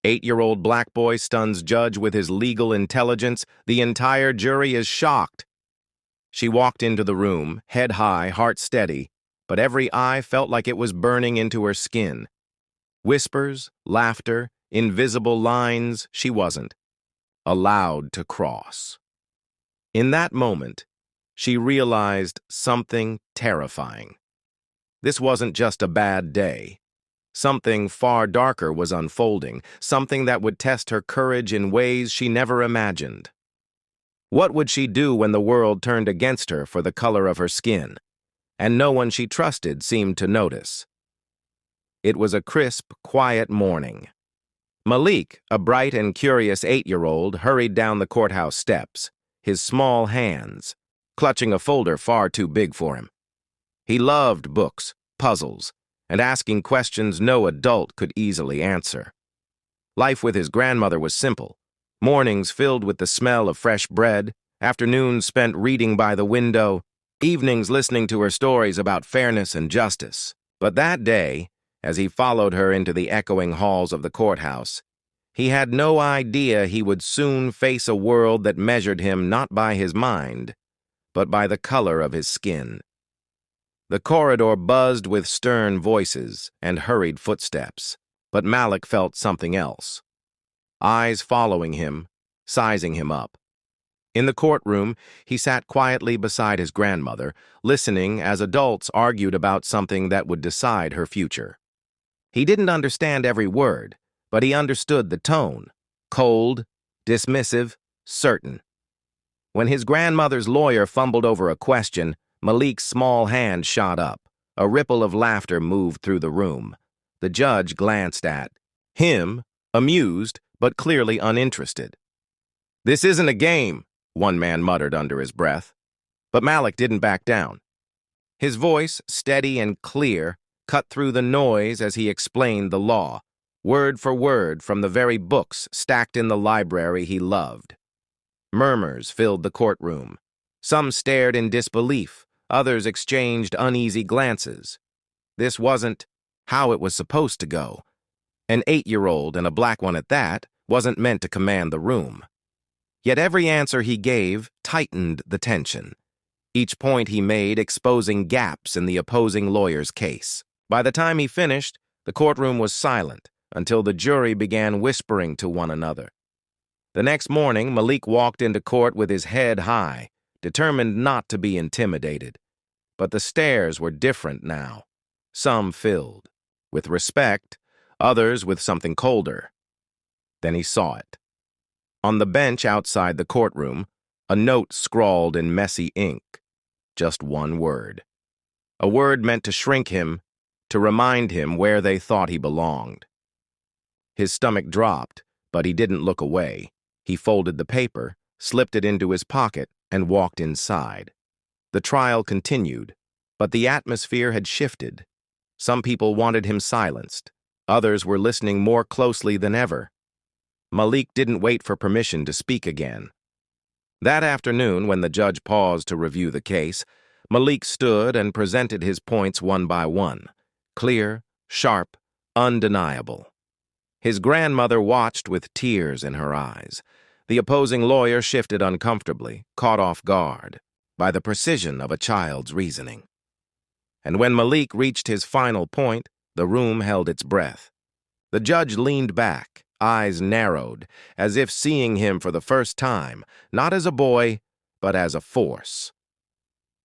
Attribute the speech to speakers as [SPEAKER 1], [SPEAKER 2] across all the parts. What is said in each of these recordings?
[SPEAKER 1] 8-year-old black boy stuns judge with his legal intelligence. The entire jury is shocked. She walked into the room, head high, heart steady, but every eye felt like it was burning into her skin. Whispers, laughter, invisible lines, she wasn't allowed to cross. In that moment, she realized something terrifying. This wasn't just a bad day. Something far darker was unfolding, something that would test her courage in ways she never imagined. What would she do when the world turned against her for the color of her skin, and no one she trusted seemed to notice? It was a crisp, quiet morning. Malik, a bright and curious 8-year-old, hurried down the courthouse steps, his small hands clutching a folder far too big for him. He loved books, puzzles, and asking questions no adult could easily answer. Life with his grandmother was simple. Mornings filled with the smell of fresh bread, afternoons spent reading by the window, evenings listening to her stories about fairness and justice. But that day, as he followed her into the echoing halls of the courthouse, he had no idea he would soon face a world that measured him not by his mind, but by the color of his skin. The corridor buzzed with stern voices and hurried footsteps, but Malik felt something else. Eyes following him, sizing him up. In the courtroom, he sat quietly beside his grandmother, listening as adults argued about something that would decide her future. He didn't understand every word, but he understood the tone: cold, dismissive, certain. When his grandmother's lawyer fumbled over a question, Malik's small hand shot up. A ripple of laughter moved through the room. The judge glanced at him, amused, but clearly uninterested. "This isn't a game," one man muttered under his breath. But Malik didn't back down. His voice, steady and clear, cut through the noise as he explained the law, word for word from the very books stacked in the library he loved. Murmurs filled the courtroom. Some stared in disbelief, others exchanged uneasy glances. This wasn't how it was supposed to go. An 8-year-old, and a black one at that, wasn't meant to command the room. Yet every answer he gave tightened the tension, each point he made exposing gaps in the opposing lawyer's case. By the time he finished, the courtroom was silent until the jury began whispering to one another. The next morning, Malik walked into court with his head high, determined not to be intimidated. But the stares were different now. Some filled with respect, others with something colder. Then he saw it. On the bench outside the courtroom, a note scrawled in messy ink. Just one word. A word meant to shrink him, to remind him where they thought he belonged. His stomach dropped, but he didn't look away. He folded the paper, slipped it into his pocket, and walked inside. The trial continued, but the atmosphere had shifted. Some people wanted him silenced. Others were listening more closely than ever. Malik didn't wait for permission to speak again. That afternoon, when the judge paused to review the case, Malik stood and presented his points one by one, clear, sharp, undeniable. His grandmother watched with tears in her eyes. The opposing lawyer shifted uncomfortably, caught off guard by the precision of a child's reasoning. And when Malik reached his final point, the room held its breath. The judge leaned back, eyes narrowed, as if seeing him for the first time, not as a boy, but as a force.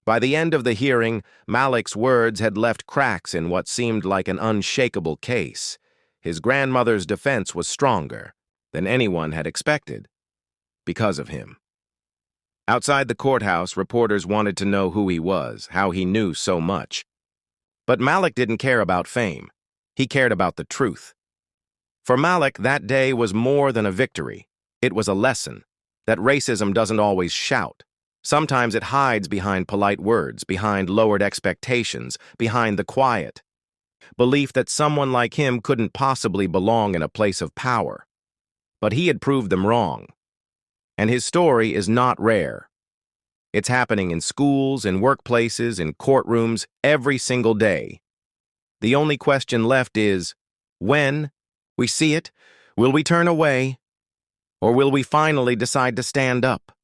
[SPEAKER 1] By the end of the hearing, Malik's words had left cracks in what seemed like an unshakable case. His grandmother's defense was stronger than anyone had expected, because of him. Outside the courthouse, reporters wanted to know who he was, how he knew so much. But Malik didn't care about fame. He cared about the truth. For Malik, that day was more than a victory. It was a lesson that racism doesn't always shout. Sometimes it hides behind polite words, behind lowered expectations, behind the quiet belief that someone like him couldn't possibly belong in a place of power. But he had proved them wrong. And his story is not rare. It's happening in schools, in workplaces, in courtrooms, every single day. The only question left is, when we see it, Will we turn away, or will we finally decide to stand up?